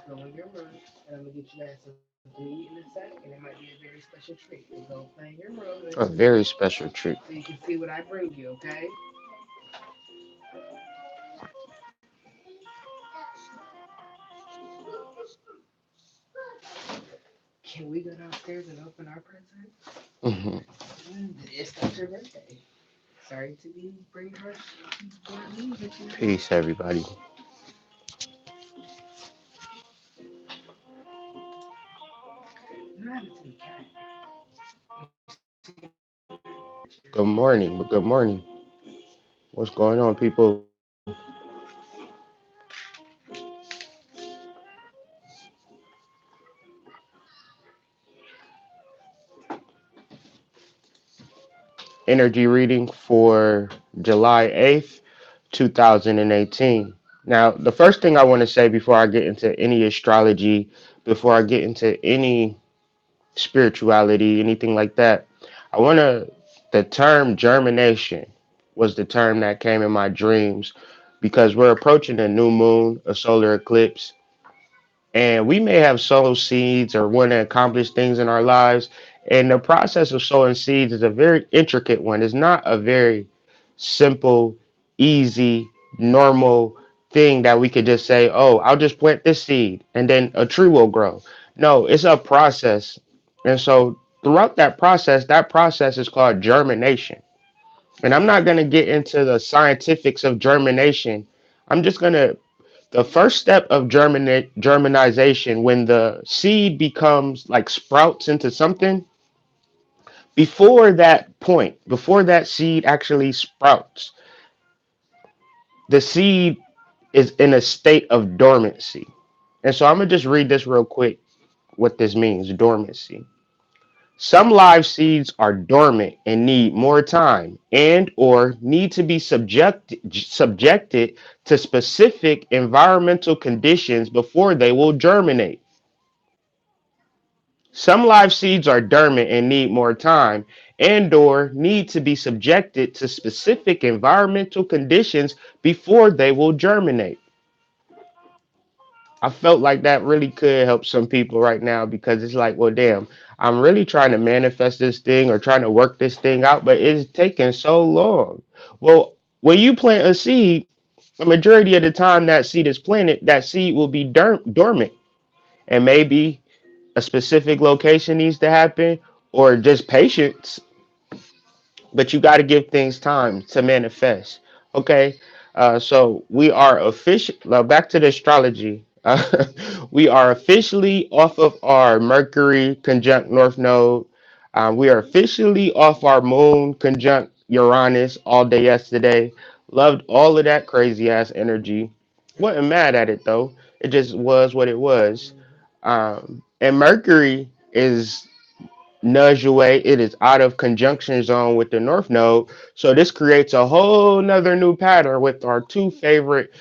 Go in your room, and I'm gonna get you guys something to eat in a sec, and it might be a very special treat. You go play in your room A very special treat. so you can see what I bring you. Okay? Can we go downstairs and open our present? Mhm. It's not your birthday. Sorry to be bring harsh blunt news at you. Peace, everybody. What happened to the cat? You see the cat in the picture? Good morning. Good morning. What's going on, people? Energy reading for July 8th, 2018. Now, the first thing I want to say before I get into any astrology, before I get into any spirituality, anything like that, I want to, the term germination was the term that came in my dreams because we're approaching a new moon, a solar eclipse, and we may have sown seeds or want to accomplish things in our lives. And the process of sowing seeds is a very intricate one. It's not a very simple, easy, normal thing that we could just say, oh, I'll just plant this seed and then a tree will grow. No, it's a process. And so throughout that process is called germination. And I'm not going to get into the scientifics of germination. I'm just going to the first step of germinization, when the seed becomes like sprouts into something, before that point, before that seed actually sprouts, the seed is in a state of dormancy. And so I'm going to just read this real quick what this means, dormancy. Some live seeds are dormant and need more time and or need to be subjected to specific environmental conditions before they will germinate. Some live seeds are dormant and need more time and or need to be subjected to specific environmental conditions before they will germinate. I felt like that really could help some people right now because it's like, well, damn, I'm really trying to manifest this thing or trying to work this thing out, but it's taking so long. Well, when you plant a seed, the majority of the time that seed is planted, that seed will be dormant. And maybe a specific location needs to happen or just patience, but you got to give things time to manifest. Okay. So we are official. Now back to the astrology. We are officially off of our Mercury conjunct North Node. We are officially off our Moon conjunct Uranus all day yesterday. Loved all of that crazy ass energy. Wasn't mad at it though. It just was what it was. And Mercury is nudged away. It is out of conjunction zone with the North Node. So this creates a whole nother new pattern with our two favorite,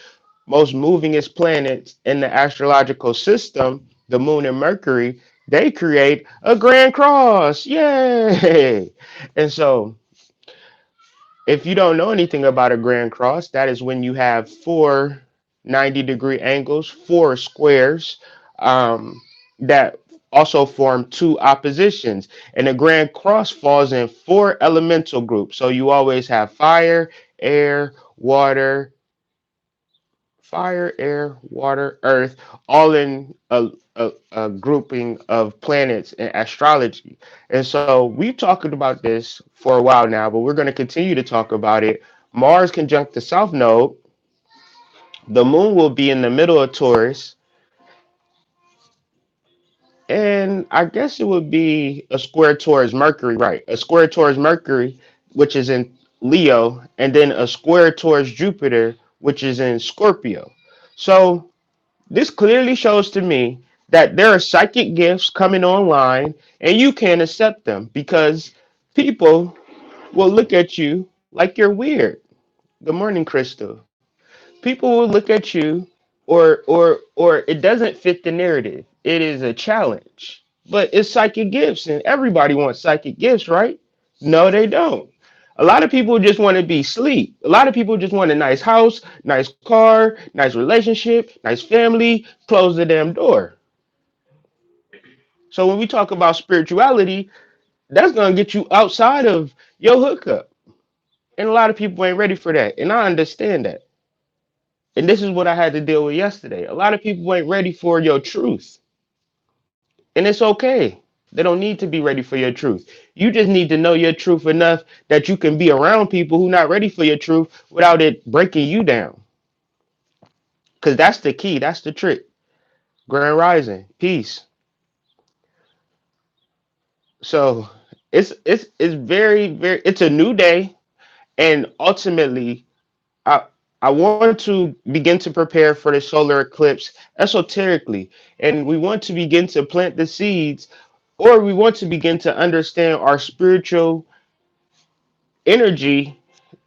most movingest planets in the astrological system, the Moon and Mercury. They create a grand cross. Yay! And so if you don't know anything about a grand cross, that is when you have four 90-degree angles, four squares that also form two oppositions. And the grand cross falls in four elemental groups. So you always have air, water, air, water, earth, all in a grouping of planets in astrology. And so we've talked about this for a while now, but we're going to continue to talk about it. Mars conjunct the South Node. The moon will be in the middle of Taurus. And I guess it would be a square towards Mercury, right? A square towards Mercury, which is in Leo, and then a square towards Jupiter, which is in Scorpio. So this clearly shows to me that there are psychic gifts coming online and you can't accept them because people will look at you like you're weird. Good morning, Crystal. People will look at you or it doesn't fit the narrative. It is a challenge. But it's psychic gifts and everybody wants psychic gifts, right? No, they don't. A lot of people just want to be sleep. A lot of people just want a nice house, nice car, nice relationship, nice family, close the damn door. So when we talk about spirituality, that's gonna get you outside of your hookup. And a lot of people ain't ready for that. And I understand that. And this is what I had to deal with yesterday. A lot of people ain't ready for your truth. And it's okay. They don't need to be ready for your truth. You just need to know your truth enough that you can be around people who not ready for your truth without it breaking you down. Cause that's the key. That's the trick. Grand Rising. Peace. So it's very it's a new day, and ultimately I I want to begin to prepare for the solar eclipse esoterically, and we want to begin to plant the seeds, or we want to begin to understand our spiritual energy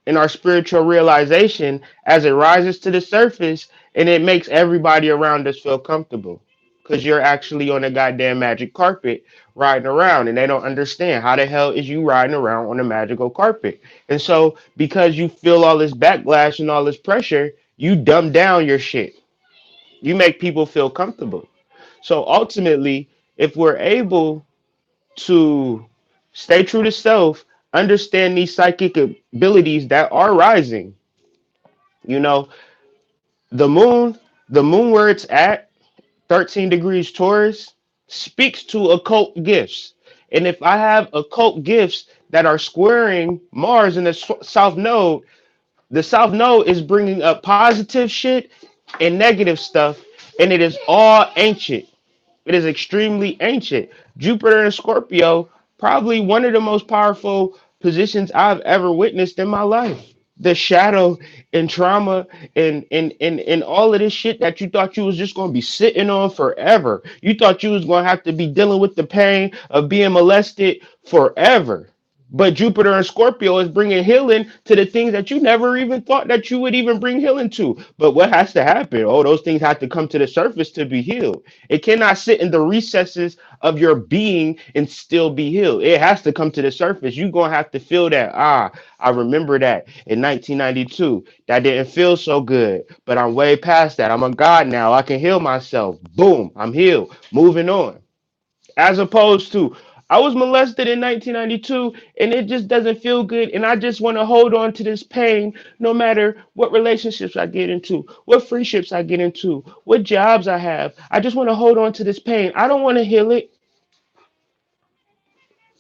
and our spiritual realization as it rises to the surface, and it makes everybody around us feel comfortable. Because you're actually on a goddamn magic carpet riding around, and they don't understand how the hell is you riding around on a magical carpet. And so, because you feel all this backlash and all this pressure, you dumb down your shit. You make people feel comfortable. So, ultimately, if we're able to stay true to self, understand these psychic abilities that are rising, you know, the moon, the moon where it's at, 13 degrees Taurus, speaks to occult gifts. And if I have occult gifts that are squaring Mars in the south node, the south node is bringing up positive shit and negative stuff, and it is all ancient. It is extremely ancient. Jupiter and Scorpio, probably one of the most powerful positions I've ever witnessed in my life. The shadow and trauma and all of this shit that you thought you was just gonna be sitting on forever. You thought you was gonna have to be dealing with the pain of being molested forever. But Jupiter and Scorpio is bringing healing to the things that you never even thought that you would even bring healing to. But what has to happen? Oh, those things have to come to the surface to be healed. It cannot sit in the recesses of your being and still be healed. It has to come to the surface. You're going to have to feel that. Ah, I remember that in 1992. That didn't feel so good, but I'm way past that. I'm a God now. I can heal myself. Boom, I'm healed. Moving on. As opposed to, I was molested in 1992 and it just doesn't feel good. And I just want to hold on to this pain no matter what relationships I get into, what friendships I get into, what jobs I have. I just want to hold on to this pain. I don't want to heal it.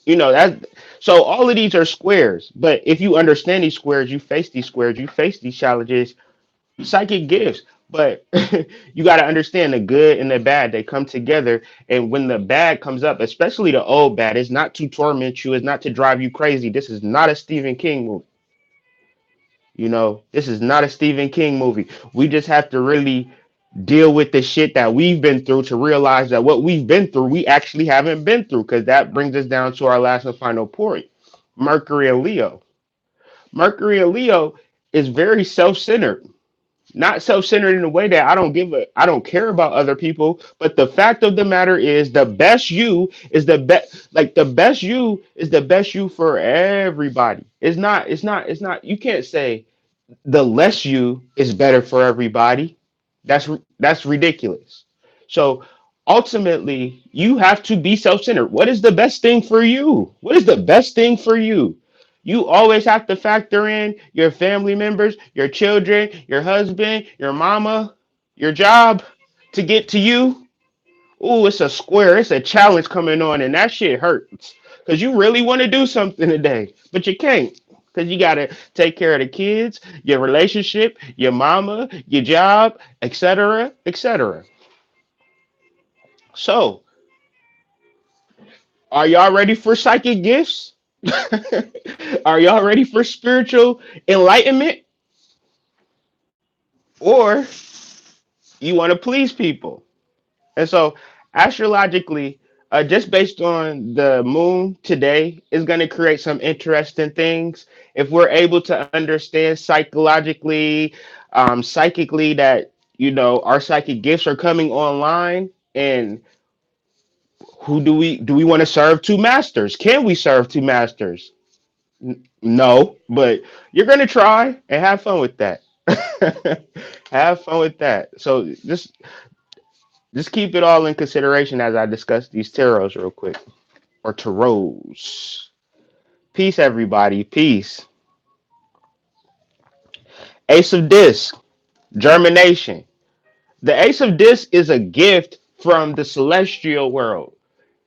That. So all of these are squares. But if you understand these squares, you face these squares, you face these challenges, psychic gifts. But you got to understand the good and the bad. They come together. And when the bad comes up, especially the old bad, it's not to torment you, it's not to drive you crazy. This is not a Stephen King movie. This is not a Stephen King movie. We just have to really deal with the shit that we've been through to realize that what we've been through, we actually haven't been through. Because that brings us down to our last and final point. Mercury and Leo. Mercury and Leo is very self-centered, not self-centered in a way that I don't care about other people, but the fact of the matter is the best you is the best, like the best you is the best you for everybody. It's not you can't say the less you is better for everybody. That's ridiculous. So ultimately, you have to be self-centered. What is the best thing for you? What is the best thing for you? You always have to factor in your family members, your children, your husband, your mama, your job to get to you. Ooh, it's a square. It's a challenge coming on, and that shit hurts. Because you really want to do something today, but you can't. Because you got to take care of the kids, your relationship, your mama, your job, etc., etc. So, are y'all ready for psychic gifts? Are y'all ready for spiritual enlightenment? Or you want to please people? And so, astrologically, just based on the moon today, is going to create some interesting things. If we're able to understand psychologically, psychically, that our psychic gifts are coming online, and who do we want to serve two masters? Can we serve two masters? No, but you're gonna try and have fun with that. Have fun with that. So just keep it all in consideration as I discuss these tarots real quick, or tarots. Peace, everybody. Peace. Ace of Disc, Germination. The Ace of Disc is a gift from the celestial world.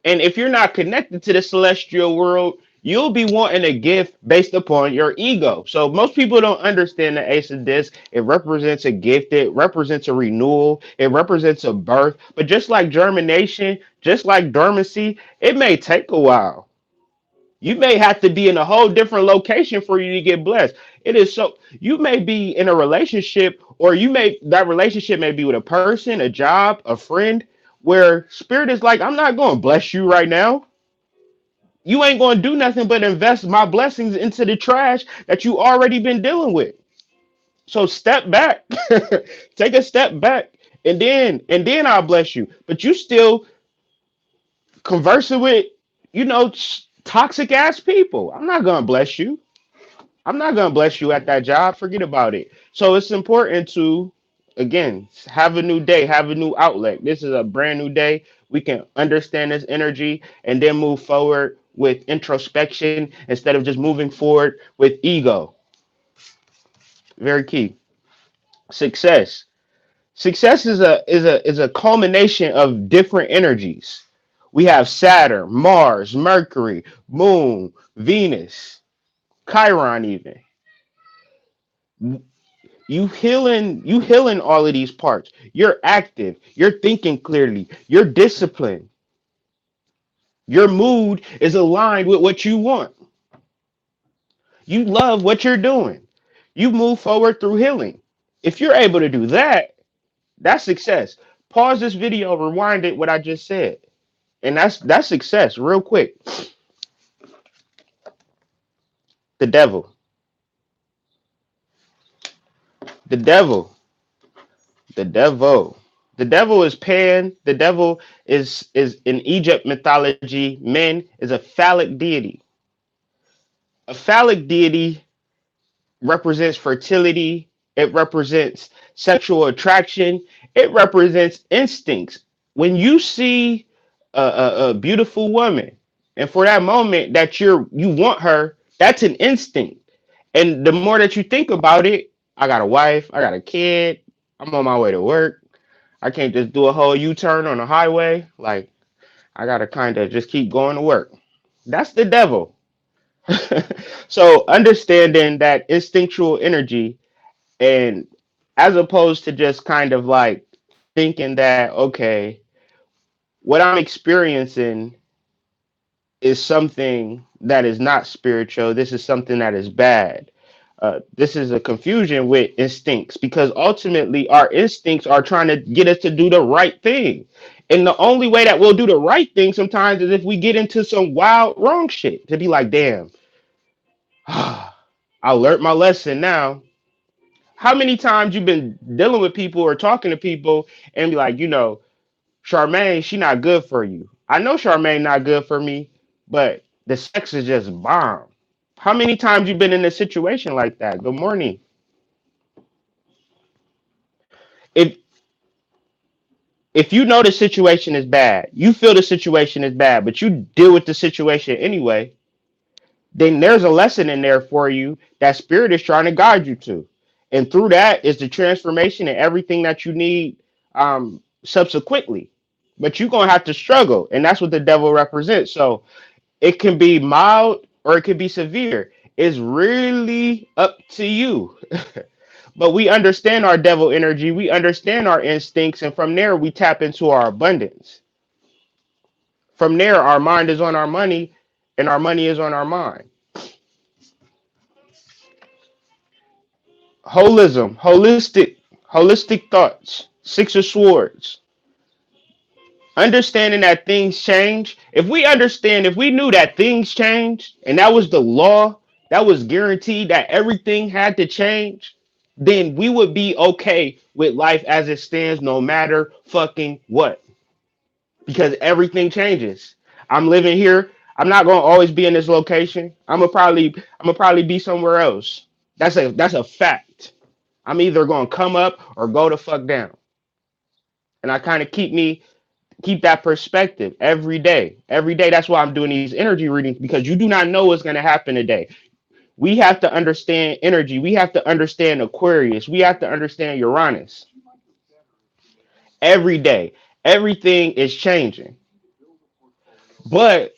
And if you're not connected to the celestial world, you'll be wanting a gift based upon your ego. So most people don't understand the Ace of Disc. It represents a gift, it represents a renewal, it represents a birth. But just like germination, just like dormancy, it may take a while. You may have to be in a whole different location for you to get blessed. It is so you may be in a relationship, or you may that relationship may be with a person, a job, a friend, where spirit is like, I'm not going to bless you right now. You ain't going to do nothing but invest my blessings into the trash that you already been dealing with. So step back. Take a step back, and then I'll bless you. But you still conversing with, toxic ass people. I'm not going to bless you. I'm not going to bless you at that job. Forget about it. So it's important to, again, have a new day, have a new outlet. This is a brand new day. We can understand this energy and then move forward with introspection instead of just moving forward with ego. Very key. Success. Success is a culmination of different energies. We have Saturn, Mars, Mercury, Moon, Venus, Chiron even. You healing all of these parts. You're active, you're thinking clearly, you're disciplined, your mood is aligned with what you want, you love what you're doing, you move forward through healing. If you're able to do that, that's success. Pause this video, rewind it what I just said, and that's success real quick. The devil. The devil the devil the devil is Pan. The devil is in Egypt mythology. Men is a phallic deity. A phallic deity represents fertility, it represents sexual attraction, it represents instincts. When you see a beautiful woman, and for that moment that you want her, that's an instinct. And the more that you think about it, I got a wife, I got a kid, I'm on my way to work. I can't just do a whole U-turn on the highway. Like, I gotta kind of just keep going to work. That's the devil. So understanding that instinctual energy, and as opposed to just kind of like thinking that, okay, what I'm experiencing is something that is not spiritual, this is something that is bad. This is a confusion with instincts, because ultimately our instincts are trying to get us to do the right thing. And the only way that we'll do the right thing sometimes is if we get into some wild wrong shit, to be like, damn, I learned my lesson now. How many times you been dealing with people or talking to people and be like, Charmaine, she not good for you. I know Charmaine not good for me, but the sex is just bomb. How many times you been in a situation like that? Good morning. If if you know the situation is bad, you feel the situation is bad, but you deal with the situation anyway, then there's a lesson in there for you that spirit is trying to guide you to. And through that is the transformation and everything that you need subsequently. But you're going to have to struggle. And that's what the devil represents. So it can be mild or it can be severe. It's really up to you. But we understand our devil energy, we understand our instincts, and from there we tap into our abundance. From there, our mind is on our money, and our money is on our mind. Holistic thoughts, Six of Swords. Understanding that things change. If we knew that things changed, and that was the law, that was guaranteed that everything had to change, then we would be okay with life as it stands no matter fucking what. Because everything changes. I'm living here. I'm not gonna always be in this location. I'm gonna probably be somewhere else. That's a fact. I'm either gonna come up or go the fuck down. And I kind of keep that perspective every day. Every day. That's why I'm doing these energy readings because you do not know what's gonna happen today. We have to understand energy. We have to understand Aquarius. We have to understand Uranus. Every day, everything is changing. But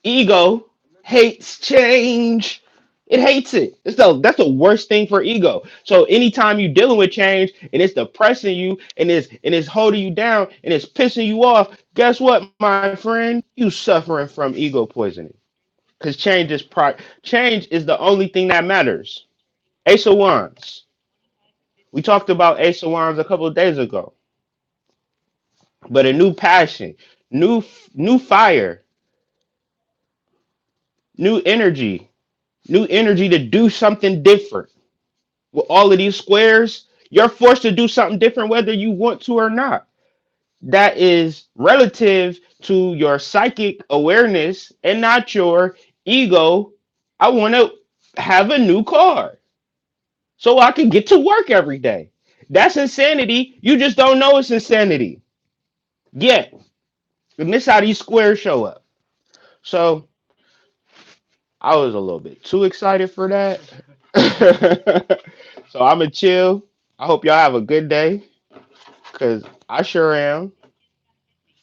ego hates change. It hates it. That's the worst thing for ego. So anytime you're dealing with change and it's depressing you and it's holding you down and it's pissing you off, guess what, my friend? You suffering from ego poisoning. Because change is the only thing that matters. Ace of Wands. We talked about Ace of Wands a couple of days ago. But a new passion, new new fire, new energy, new energy to do something different. With all of these squares, you're forced to do something different whether you want to or not. That is relative to your psychic awareness and not your ego. I want to have a new car so I can get to work every day. That's insanity. You just don't know it's insanity yet. And this how these squares show up. So I was a little bit too excited for that. So I'm gonna chill. I hope y'all have a good day, cause I sure am.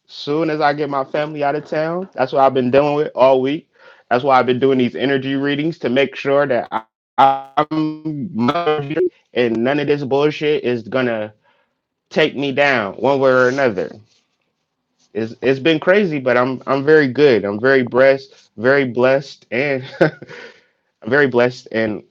Soon as I get my family out of town, that's what I've been dealing with all week. That's why I've been doing these energy readings to make sure that I'm and none of this bullshit is gonna take me down one way or another. It's been crazy, but I'm very good. I'm very blessed, and I'm very blessed, and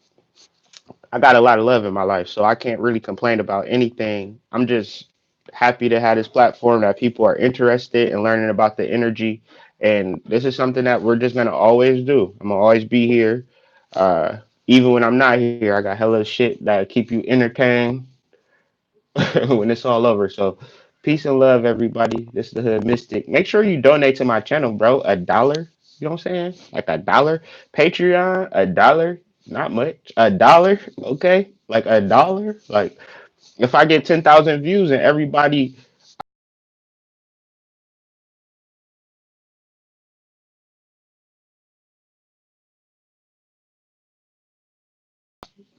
I got a lot of love in my life, so I can't really complain about anything. I'm just happy to have this platform that people are interested in learning about the energy, and this is something that we're just gonna always do. I'm gonna always be here, uh, even when I'm not here. I got hella shit that keep you entertained when it's all over. So, peace and love, everybody. This is the Hood Mystic. Make sure you donate to my channel, bro. $1. You know what I'm saying? Like $1. Patreon, $1. Not much. $1. Okay. Like $1. Like if I get 10,000 views and everybody,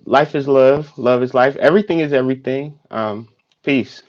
life is love. Love is life. Everything is everything. Peace.